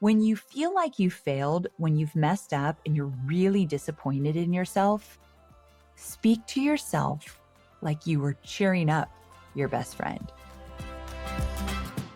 When you feel like you failed, when you've messed up and you're really disappointed in yourself, speak to yourself like you were cheering up your best friend.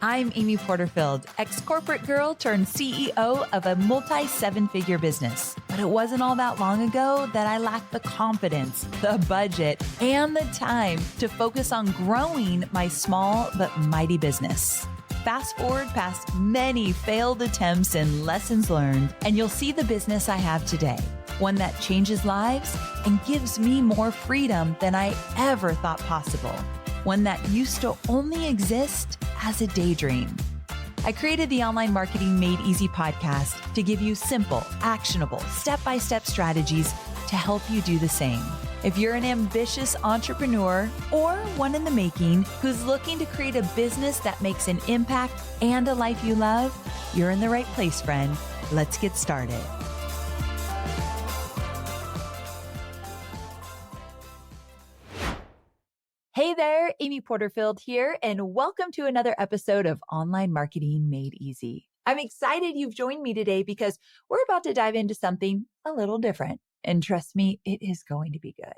I'm Amy Porterfield, ex-corporate girl turned CEO of a multi-seven-figure business. But it wasn't all that long ago that I lacked the confidence, the budget, and the time to focus on growing my small but mighty business. Fast forward past many failed attempts and lessons learned, and you'll see the business I have today. One that changes lives and gives me more freedom than I ever thought possible. One that used to only exist as a daydream. I created the Online Marketing Made Easy podcast to give you simple, actionable, step-by-step strategies to help you do the same. If you're an ambitious entrepreneur or one in the making who's looking to create a business that makes an impact and a life you love, you're in the right place, friend. Let's get started. Hey there, Amy Porterfield here, and welcome to another episode of Online Marketing Made Easy. I'm excited you've joined me today because we're about to dive into something a little different. And trust me, it is going to be good.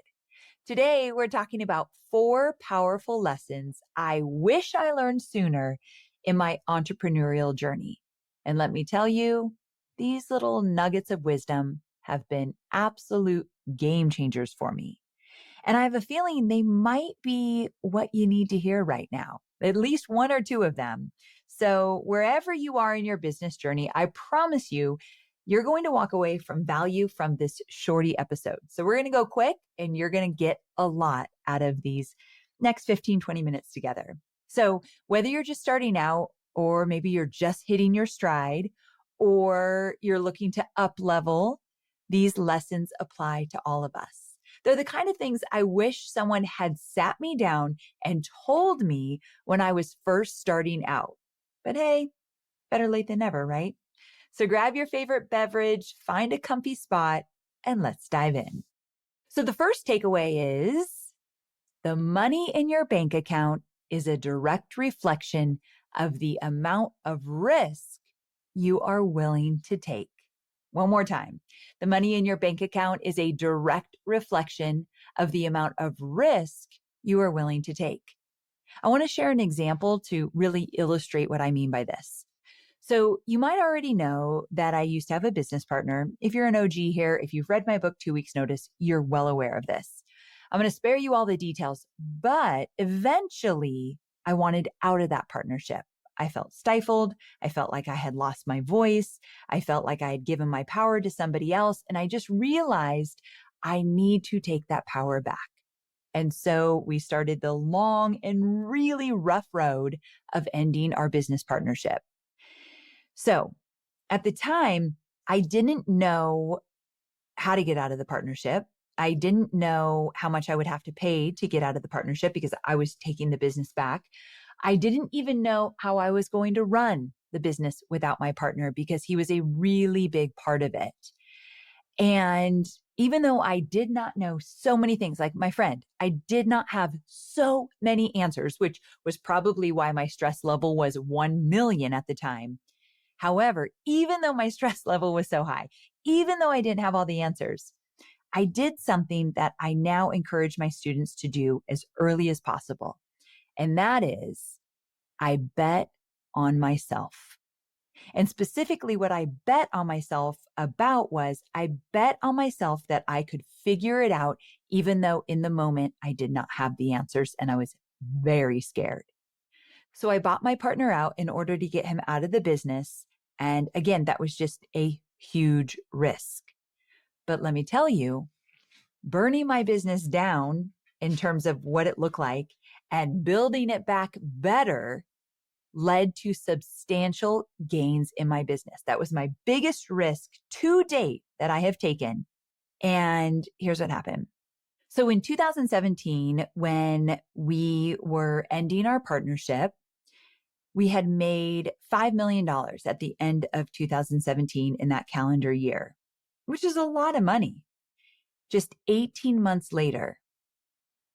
Today, we're talking about 4 powerful lessons I wish I learned sooner in my entrepreneurial journey. And let me tell you, these little nuggets of wisdom have been absolute game changers for me. And I have a feeling they might be what you need to hear right now, at least 1 or 2 of them. So wherever you are in your business journey, I promise you, you're going to walk away from value from this shorty episode. So we're going to go quick and you're going to get a lot out of these next 15, 20 minutes together. So whether you're just starting out or maybe you're just hitting your stride or you're looking to up level, these lessons apply to all of us. They're the kind of things I wish someone had sat me down and told me when I was first starting out. But hey, better late than never, right? So grab your favorite beverage, find a comfy spot, and let's dive in. So the first takeaway is the money in your bank account is a direct reflection of the amount of risk you are willing to take. One more time. The money in your bank account is a direct reflection of the amount of risk you are willing to take. I want to share an example to really illustrate what I mean by this. So you might already know that I used to have a business partner. If you're an OG here, if you've read my book, 2 Weeks Notice, you're well aware of this. I'm going to spare you all the details, but eventually I wanted out of that partnership. I felt stifled. I felt like I had lost my voice. I felt like I had given my power to somebody else. And I just realized I need to take that power back. And so we started the long and really rough road of ending our business partnership. So at the time, I didn't know how to get out of the partnership. I didn't know how much I would have to pay to get out of the partnership because I was taking the business back. I didn't even know how I was going to run the business without my partner because he was a really big part of it. And even though I did not know so many things, like my friend, I did not have so many answers, which was probably why my stress level was 1 million at the time. However, even though my stress level was so high, even though I didn't have all the answers, I did something that I now encourage my students to do as early as possible. And that is, I bet on myself. And specifically what I bet on myself about was I bet on myself that I could figure it out, even though in the moment I did not have the answers and I was very scared. So I bought my partner out in order to get him out of the business. And again, that was just a huge risk. But let me tell you, burning my business down in terms of what it looked like and building it back better led to substantial gains in my business. That was my biggest risk to date that I have taken. And here's what happened. So in 2017, when we were ending our partnership, we had made $5 million at the end of 2017 in that calendar year, which is a lot of money. Just 18 months later,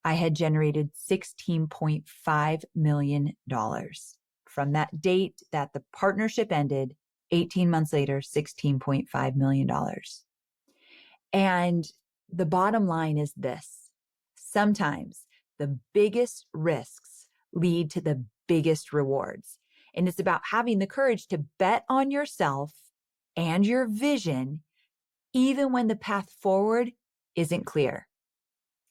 I had generated $16.5 million from that date that the partnership ended 18 months later, $16.5 million. And the bottom line is this: sometimes the biggest risks lead to the biggest rewards. And it's about having the courage to bet on yourself and your vision, even when the path forward isn't clear.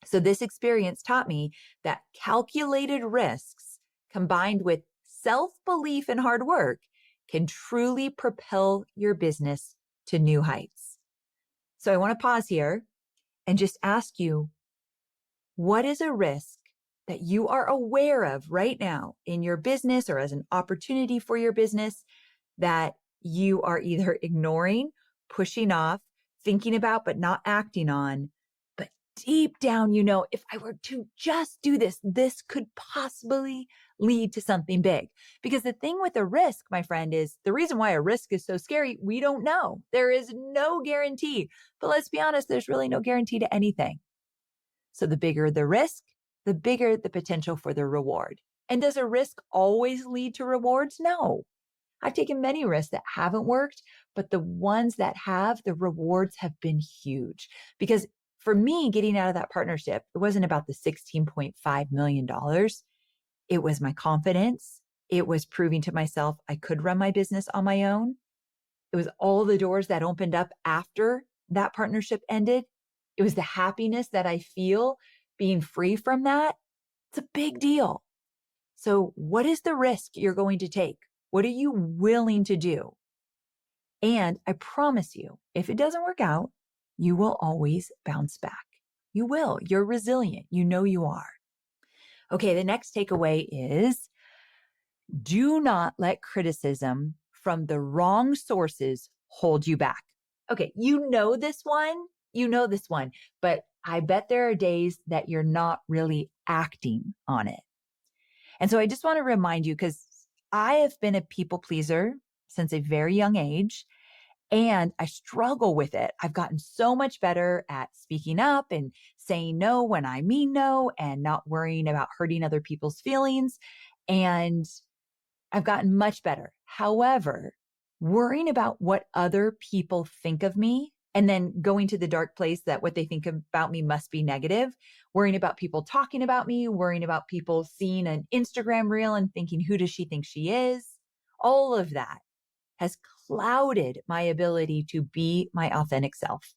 So this experience taught me that calculated risks combined with self-belief and hard work can truly propel your business to new heights. So I want to pause here and just ask you, what is a risk that you are aware of right now in your business or as an opportunity for your business that you are either ignoring, pushing off, thinking about, but not acting on? But deep down, you know, if I were to just do this, this could possibly lead to something big. Because the thing with a risk, my friend, is the reason why a risk is so scary, we don't know. There is no guarantee. But let's be honest, there's really no guarantee to anything. So the bigger the risk, the bigger the potential for the reward. And does a risk always lead to rewards? No. I've taken many risks that haven't worked, but the ones that have, the rewards have been huge. Because for me, getting out of that partnership, it wasn't about the $16.5 million. It was my confidence. It was proving to myself I could run my business on my own. It was all the doors that opened up after that partnership ended. It was the happiness that I feel being free from that. It's a big deal. So what is the risk you're going to take? What are you willing to do? And I promise you, if it doesn't work out, you will always bounce back. You will. You're resilient. You know you are. Okay, the next takeaway is do not let criticism from the wrong sources hold you back. Okay, you know this one, but I bet there are days that you're not really acting on it. And so I just want to remind you, because I have been a people pleaser since a very young age, and I struggle with it. I've gotten so much better at speaking up and saying no when I mean no and not worrying about hurting other people's feelings. And I've gotten much better. However, worrying about what other people think of me and then going to the dark place that what they think about me must be negative, worrying about people talking about me, worrying about people seeing an Instagram reel and thinking, who does she think she is? All of that has clouded my ability to be my authentic self.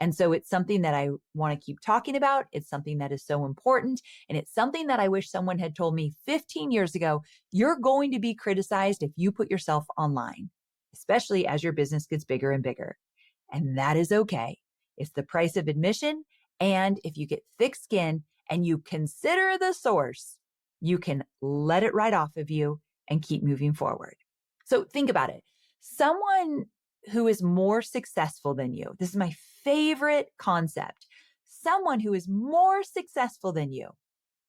And so it's something that I want to keep talking about. It's something that is so important. And it's something that I wish someone had told me 15 years ago. You're going to be criticized if you put yourself online, especially as your business gets bigger and bigger. And that is okay. It's the price of admission. And if you get thick skin and you consider the source, you can let it right off of you and keep moving forward. So think about it. Someone who is more successful than you, this is my favorite concept. Someone who is more successful than you,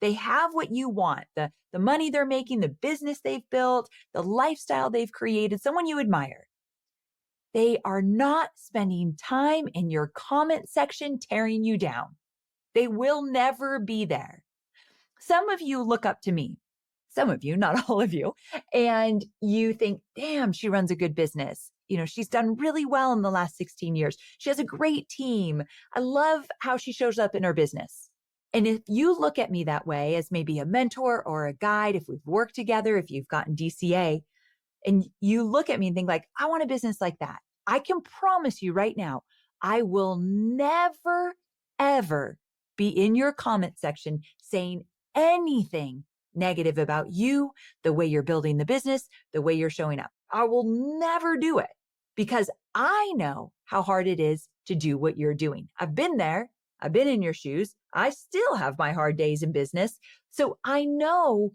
they have what you want, the money they're making, the business they've built, the lifestyle they've created, someone you admire. They are not spending time in your comment section tearing you down. They will never be there. Some of you look up to me. Some of you, not all of you, and you think, damn, she runs a good business. You know, she's done really well in the last 16 years. She has a great team. I love how she shows up in her business. And if you look at me that way as maybe a mentor or a guide, if we've worked together, if you've gotten DCA, and you look at me and think like, I want a business like that, I can promise you right now, I will never, ever be in your comment section saying anything negative about you, the way you're building the business, the way you're showing up. I will never do it because I know how hard it is to do what you're doing. I've been there. I've been in your shoes. I still have my hard days in business. So I know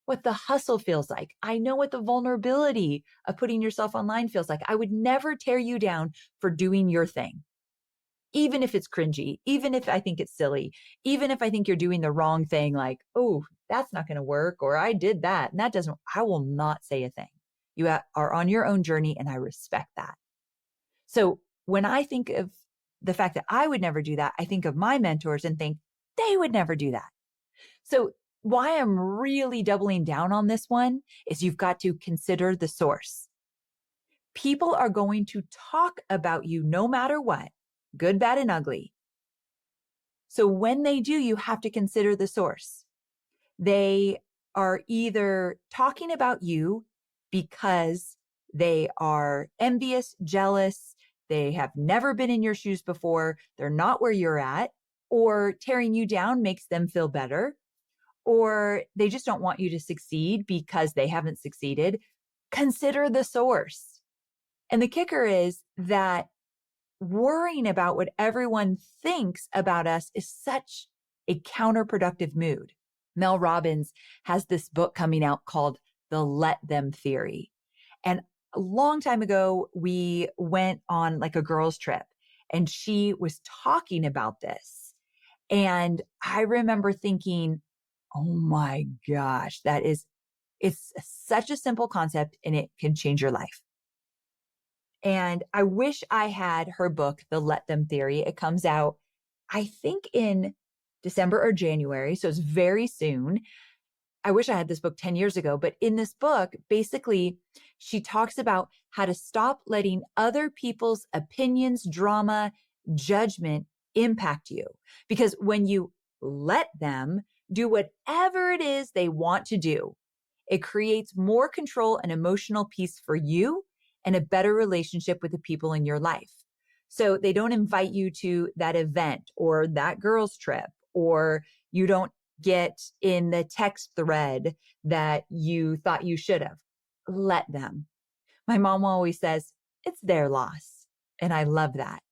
what the hustle feels like. I know what the vulnerability of putting yourself online feels like. I would never tear you down for doing your thing. Even if it's cringy, even if I think it's silly, even if I think you're doing the wrong thing, like, oh, that's not going to work, or I did that, and that doesn't, I will not say a thing. You are on your own journey, and I respect that. So when I think of the fact that I would never do that, I think of my mentors and think they would never do that. So why I'm really doubling down on this one is you've got to consider the source. People are going to talk about you no matter what, good, bad, and ugly. So when they do, you have to consider the source. They are either talking about you because they are envious, jealous, they have never been in your shoes before, they're not where you're at, or tearing you down makes them feel better, or they just don't want you to succeed because they haven't succeeded. Consider the source. And the kicker is that worrying about what everyone thinks about us is such a counterproductive mood. Mel Robbins has this book coming out called The Let Them Theory. And a long time ago, we went on like a girls' trip and she was talking about this. And I remember thinking, oh my gosh, it's such a simple concept and it can change your life. And I wish I had her book, The Let Them Theory. It comes out, I think, in December or January. So it's very soon. I wish I had this book 10 years ago. But in this book, basically, she talks about how to stop letting other people's opinions, drama, judgment impact you. Because when you let them do whatever it is they want to do, it creates more control and emotional peace for you and a better relationship with the people in your life. So they don't invite you to that event or that girls' trip, or you don't get in the text thread that you thought you should have. Let them. My mom always says, it's their loss. And I love that.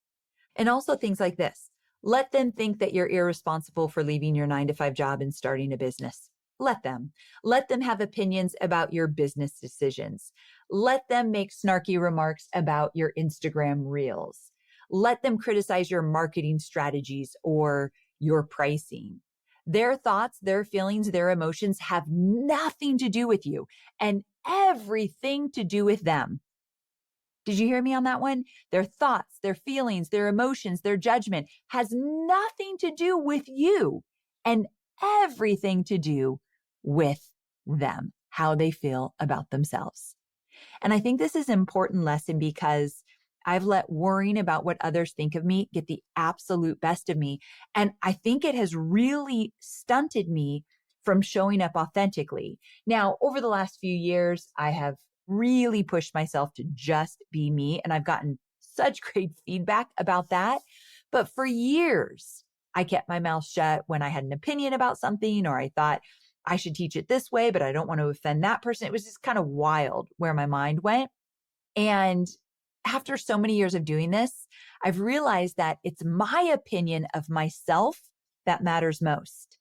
And also things like this. Let them think that you're irresponsible for leaving your 9-to-5 job and starting a business. Let them. Let them have opinions about your business decisions. Let them make snarky remarks about your Instagram reels. Let them criticize your marketing strategies or your pricing. Their thoughts, their feelings, their emotions have nothing to do with you and everything to do with them. Did you hear me on that one? Their thoughts, their feelings, their emotions, their judgment has nothing to do with you and everything to do with them, how they feel about themselves. And I think this is an important lesson because I've let worrying about what others think of me get the absolute best of me. And I think it has really stunted me from showing up authentically. Now, over the last few years, I have really pushed myself to just be me. And I've gotten such great feedback about that. But for years, I kept my mouth shut when I had an opinion about something, or I thought I should teach it this way, but I don't want to offend that person. It was just kind of wild where my mind went. And after so many years of doing this, I've realized that it's my opinion of myself that matters most.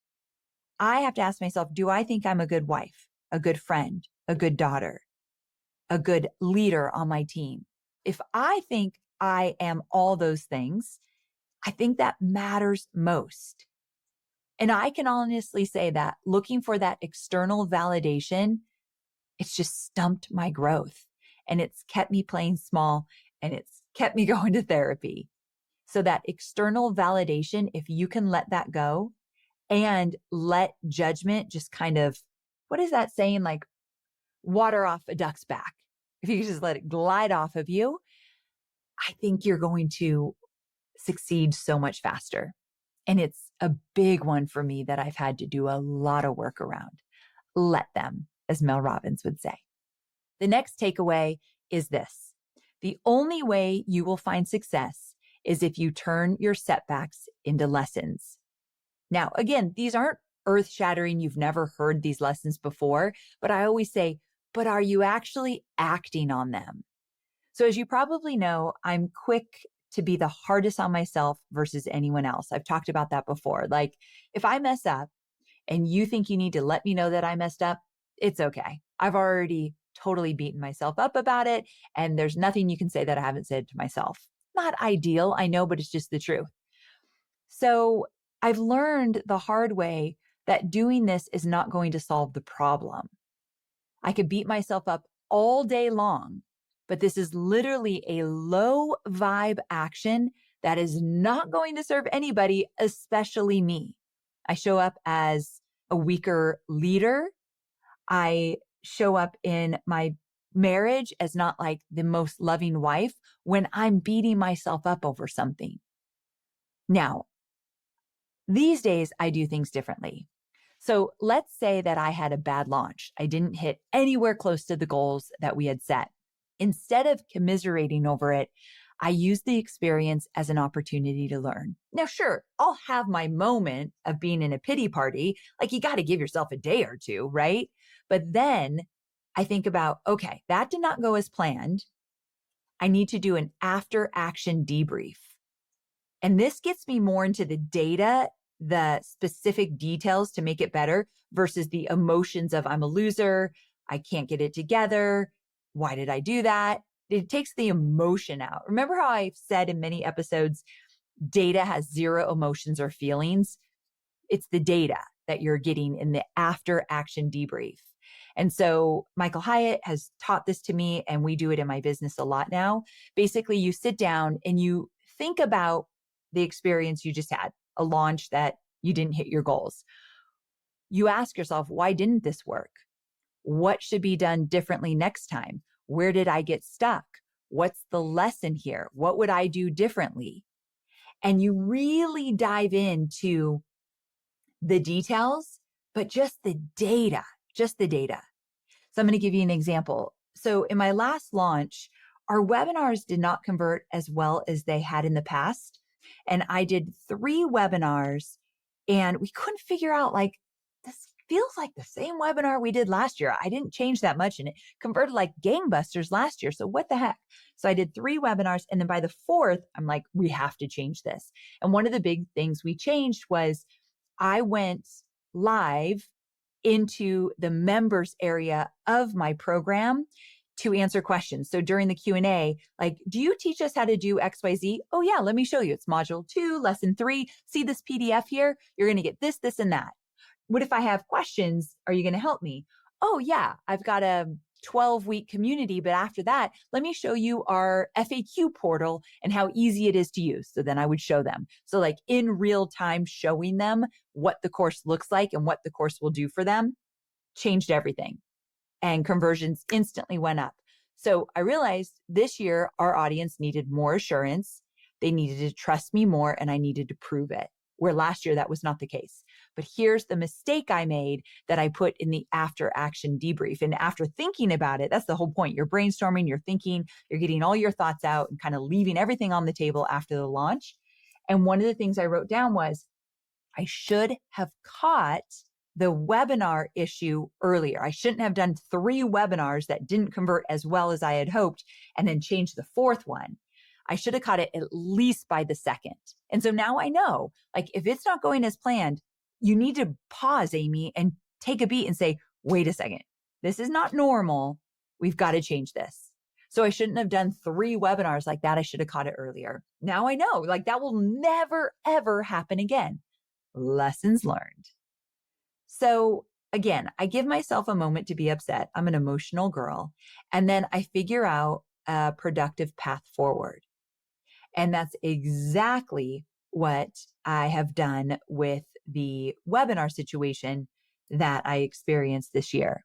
I have to ask myself, do I think I'm a good wife, a good friend, a good daughter, a good leader on my team? If I think I am all those things, I think that matters most. And I can honestly say that looking for that external validation, it's just stumped my growth and it's kept me playing small and it's kept me going to therapy. So that external validation, if you can let that go and let judgment just kind of, what is that saying? Like water off a duck's back. If you just let it glide off of you, I think you're going to succeed so much faster. And it's a big one for me that I've had to do a lot of work around. Let them, as Mel Robbins would say. The next takeaway is this. The only way you will find success is if you turn your setbacks into lessons. Now, again, these aren't earth-shattering. You've never heard these lessons before, but I always say, but are you actually acting on them? So as you probably know, I'm quick to be the hardest on myself versus anyone else. I've talked about that before. Like if I mess up and you think you need to let me know that I messed up, it's okay. I've already totally beaten myself up about it. And there's nothing you can say that I haven't said to myself. Not ideal, I know, but it's just the truth. So I've learned the hard way that doing this is not going to solve the problem. I could beat myself up all day long, but this is literally a low vibe action that is not going to serve anybody, especially me. I show up as a weaker leader. I show up in my marriage as not like the most loving wife when I'm beating myself up over something. Now, these days I do things differently. So let's say that I had a bad launch. I didn't hit anywhere close to the goals that we had set. Instead of commiserating over it, I use the experience as an opportunity to learn. Now, sure, I'll have my moment of being in a pity party. Like you got to give yourself a day or two, right? But then I think about, okay, that did not go as planned. I need to do an after action debrief. And this gets me more into the data, the specific details to make it better versus the emotions of I'm a loser. I can't get it together. Why did I do that? It takes the emotion out. Remember how I've said in many episodes, data has zero emotions or feelings? It's the data that you're getting in the after action debrief. And so Michael Hyatt has taught this to me, and we do it in my business a lot now. Basically, you sit down and you think about the experience you just had, a launch that you didn't hit your goals. You ask yourself, why didn't this work? What should be done differently next time? Where did I get stuck? What's the lesson here? What would I do differently? And you really dive into the details, but just the data, just the data. So I'm going to give you an example. So in my last launch, our webinars did not convert as well as they had in the past. And I did 3 webinars and we couldn't figure out like, this feels like the same webinar we did last year. I didn't change that much and it converted like gangbusters last year. So what the heck? So I did 3 webinars. And then by the 4th, I'm like, we have to change this. And one of the big things we changed was I went live into the members area of my program to answer questions. So during the Q&A, like, do you teach us how to do XYZ? Oh yeah, let me show you. It's module 2, lesson 3. See this PDF here? You're going to get this, this, and that. What if I have questions? Are you going to help me? Oh yeah, I've got a 12-week community, but after that, let me show you our FAQ portal and how easy it is to use. So then I would show them. So like in real time, showing them what the course looks like and what the course will do for them changed everything. And conversions instantly went up. So I realized this year our audience needed more assurance. They needed to trust me more and I needed to prove it. Where last year that was not the case. But here's the mistake I made that I put in the after action debrief. And after thinking about it, that's the whole point. You're brainstorming, you're thinking, you're getting all your thoughts out and kind of leaving everything on the table after the launch. And one of the things I wrote down was I should have caught the webinar issue earlier. I shouldn't have done 3 webinars that didn't convert as well as I had hoped and then changed the 4th one. I should have caught it at least by the 2nd. And so now I know, like, if it's not going as planned, you need to pause, Amy, and take a beat and say, wait a second, this is not normal. We've got to change this. So I shouldn't have done 3 webinars like that. I should have caught it earlier. Now I know, like, that will never, ever happen again. Lessons learned. So again, I give myself a moment to be upset. I'm an emotional girl. And then I figure out a productive path forward. And that's exactly what I have done with the webinar situation that I experienced this year.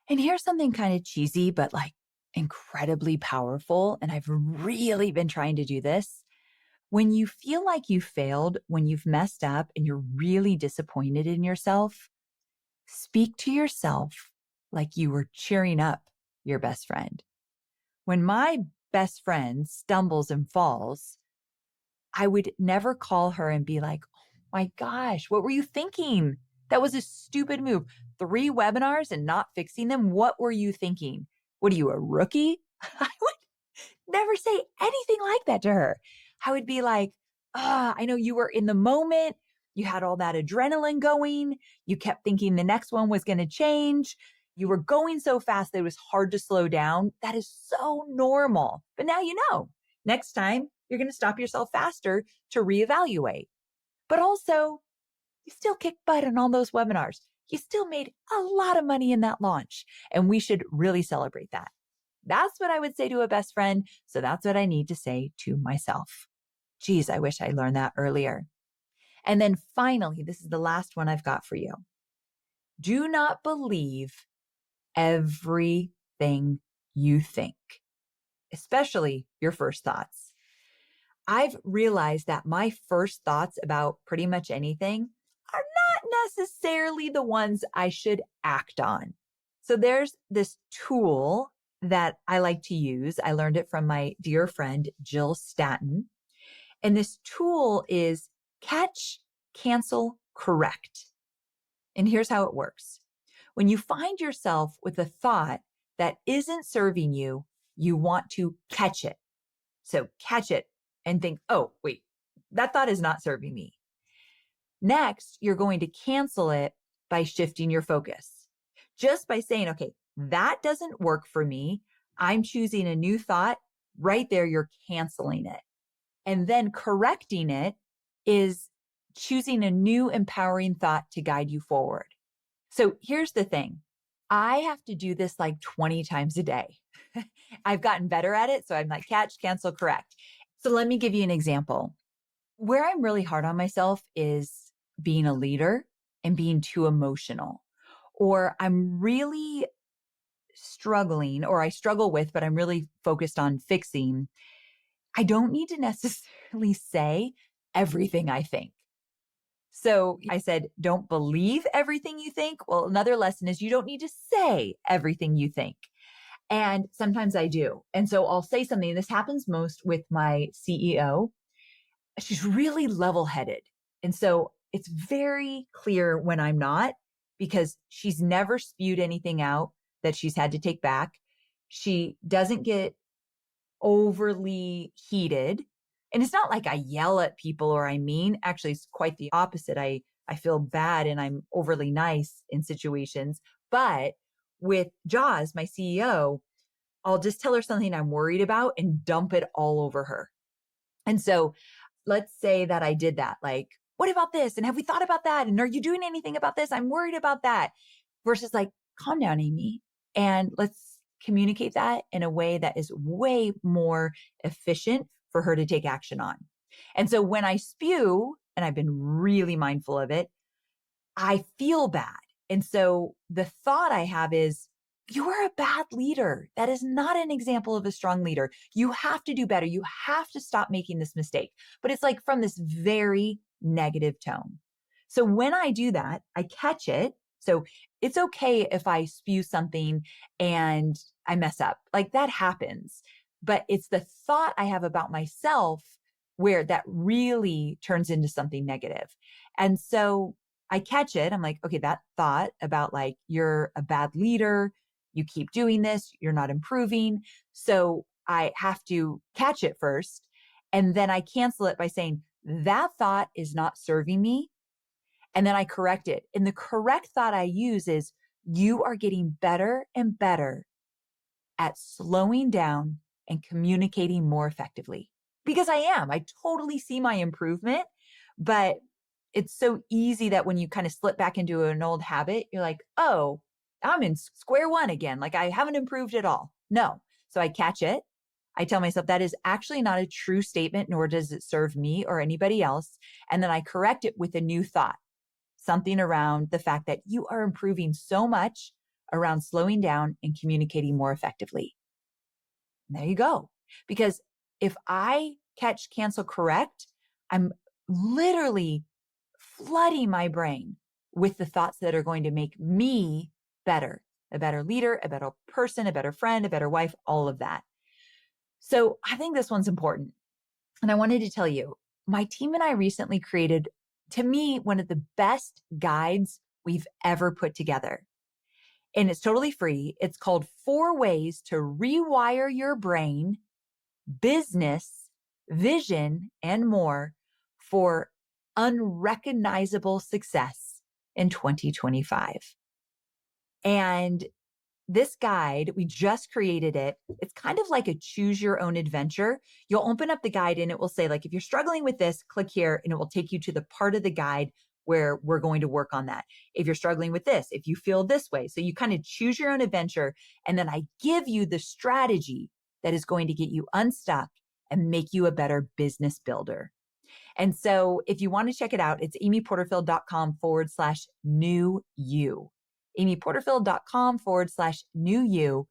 And here's something kind of cheesy, but like incredibly powerful. And I've really been trying to do this. When you feel like you failed, when you've messed up and you're really disappointed in yourself, speak to yourself like you were cheering up your best friend. When my best friend stumbles and falls, I would never call her and be like, oh my gosh, what were you thinking? That was a stupid move. 3 webinars and not fixing them. What were you thinking? What are you, a rookie? I would never say anything like that to her. I would be like, I know you were in the moment. You had all that adrenaline going. You kept thinking the next one was going to change. You were going so fast that it was hard to slow down. That is so normal. But now you know, next time you're going to stop yourself faster to reevaluate. But also, you still kicked butt on all those webinars. You still made a lot of money in that launch. And we should really celebrate that. That's what I would say to a best friend. So that's what I need to say to myself. Geez, I wish I learned that earlier. And then finally, this is the last one I've got for you. Do not believe everything you think, especially your first thoughts. I've realized that my first thoughts about pretty much anything are not necessarily the ones I should act on. So there's this tool that I like to use. I learned it from my dear friend, Jill Stanton. And this tool is catch, cancel, correct. And here's how it works. When you find yourself with a thought that isn't serving you, you want to catch it. So catch it and think, oh, wait, that thought is not serving me. Next, you're going to cancel it by shifting your focus. Just by saying, okay, that doesn't work for me. I'm choosing a new thought. Right there, you're canceling it. And then correcting it is choosing a new empowering thought to guide you forward. So here's the thing. I have to do this like 20 times a day. I've gotten better at it. So I'm like, catch, cancel, correct. So let me give you an example. Where I'm really hard on myself is being a leader and being too emotional, or I'm really struggling, or I struggle with, but I'm really focused on fixing. I don't need to necessarily say everything I think. So I said, don't believe everything you think. Well, another lesson is you don't need to say everything you think. And sometimes I do. And so I'll say something. And this happens most with my CEO. She's really level-headed. And so it's very clear when I'm not, because she's never spewed anything out that she's had to take back. She doesn't get overly heated. And it's not like I yell at people or I mean, actually, it's quite the opposite. I feel bad and I'm overly nice in situations. But with Jaws, my CEO, I'll just tell her something I'm worried about and dump it all over her. And so let's say that I did that. Like, what about this? And have we thought about that? And are you doing anything about this? I'm worried about that. Versus like, calm down, Amy. And let's communicate that in a way that is way more efficient for her to take action on. And so when I spew, and I've been really mindful of it, I feel bad. And so the thought I have is, you are a bad leader. That is not an example of a strong leader. You have to do better. You have to stop making this mistake. But it's like from this very negative tone. So when I do that, I catch it. So it's okay if I spew something and I mess up. Like that happens. But it's the thought I have about myself where that really turns into something negative. And so I catch it. I'm like, okay, that thought about like, you're a bad leader. You keep doing this, you're not improving. So I have to catch it first. And then I cancel it by saying, that thought is not serving me. And then I correct it. And the correct thought I use is, you are getting better and better at slowing down and communicating more effectively. Because I am. I totally see my improvement. But it's so easy that when you kind of slip back into an old habit, you're like, oh, I'm in square one again. Like I haven't improved at all. No. So I catch it. I tell myself that is actually not a true statement, nor does it serve me or anybody else. And then I correct it with a new thought, something around the fact that you are improving so much around slowing down and communicating more effectively. And there you go. Because if I catch, cancel, correct, I'm literally flooding my brain with the thoughts that are going to make me better, a better leader, a better person, a better friend, a better wife, all of that. So I think this one's important. And I wanted to tell you, my team and I recently created, to me, one of the best guides we've ever put together. And it's totally free. It's called 4 Ways to Rewire Your Brain, Business, Vision, and More for Unrecognizable Success in 2025. And this guide, we just created it. It's kind of like a choose your own adventure. You'll open up the guide and it will say, like, if you're struggling with this, click here, and it will take you to the part of the guide where we're going to work on that. If you're struggling with this, if you feel this way. So you kind of choose your own adventure. And then I give you the strategy that is going to get you unstuck and make you a better business builder. And so if you want to check it out, it's amyporterfield.com/new you. amyporterfield.com/new you.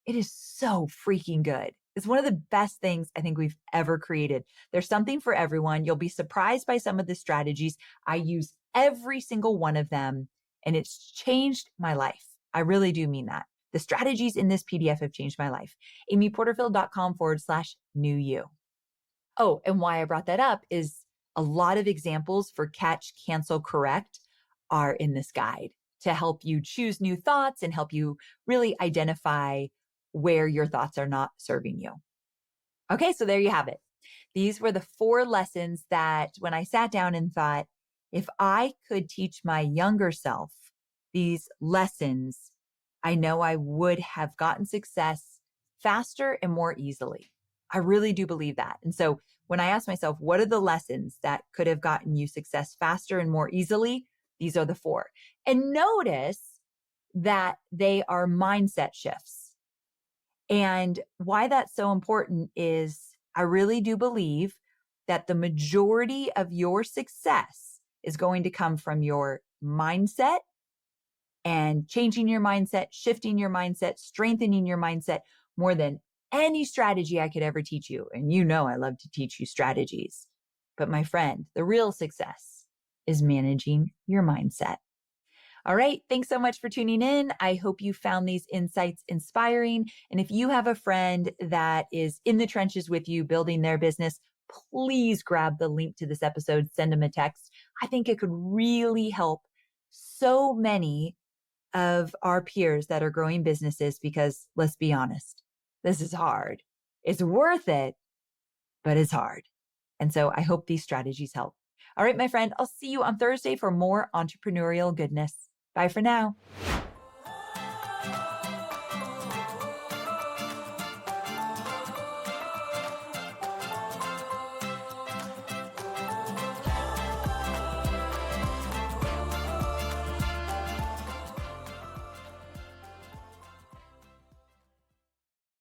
It is so freaking good. It's one of the best things I think we've ever created. There's something for everyone. You'll be surprised by some of the strategies. I use every single one of them, and it's changed my life. I really do mean that. The strategies in this PDF have changed my life. amyporterfield.com/new you. Oh, and why I brought that up is a lot of examples for catch, cancel, correct are in this guide to help you choose new thoughts and help you really identify where your thoughts are not serving you. Okay, so there you have it. These were the 4 lessons that when I sat down and thought, if I could teach my younger self these lessons, I know I would have gotten success faster and more easily. I really do believe that. And so when I asked myself, what are the lessons that could have gotten you success faster and more easily? These are the 4. And notice that they are mindset shifts. And why that's so important is I really do believe that the majority of your success is going to come from your mindset and changing your mindset, shifting your mindset, strengthening your mindset more than any strategy I could ever teach you. And you know, I love to teach you strategies. But my friend, the real success is managing your mindset. All right. Thanks so much for tuning in. I hope you found these insights inspiring. And if you have a friend that is in the trenches with you building their business, please grab the link to this episode, send them a text. I think it could really help so many of our peers that are growing businesses because let's be honest, this is hard. It's worth it, but it's hard. And so I hope these strategies help. All right, my friend, I'll see you on Thursday for more entrepreneurial goodness. Bye for now.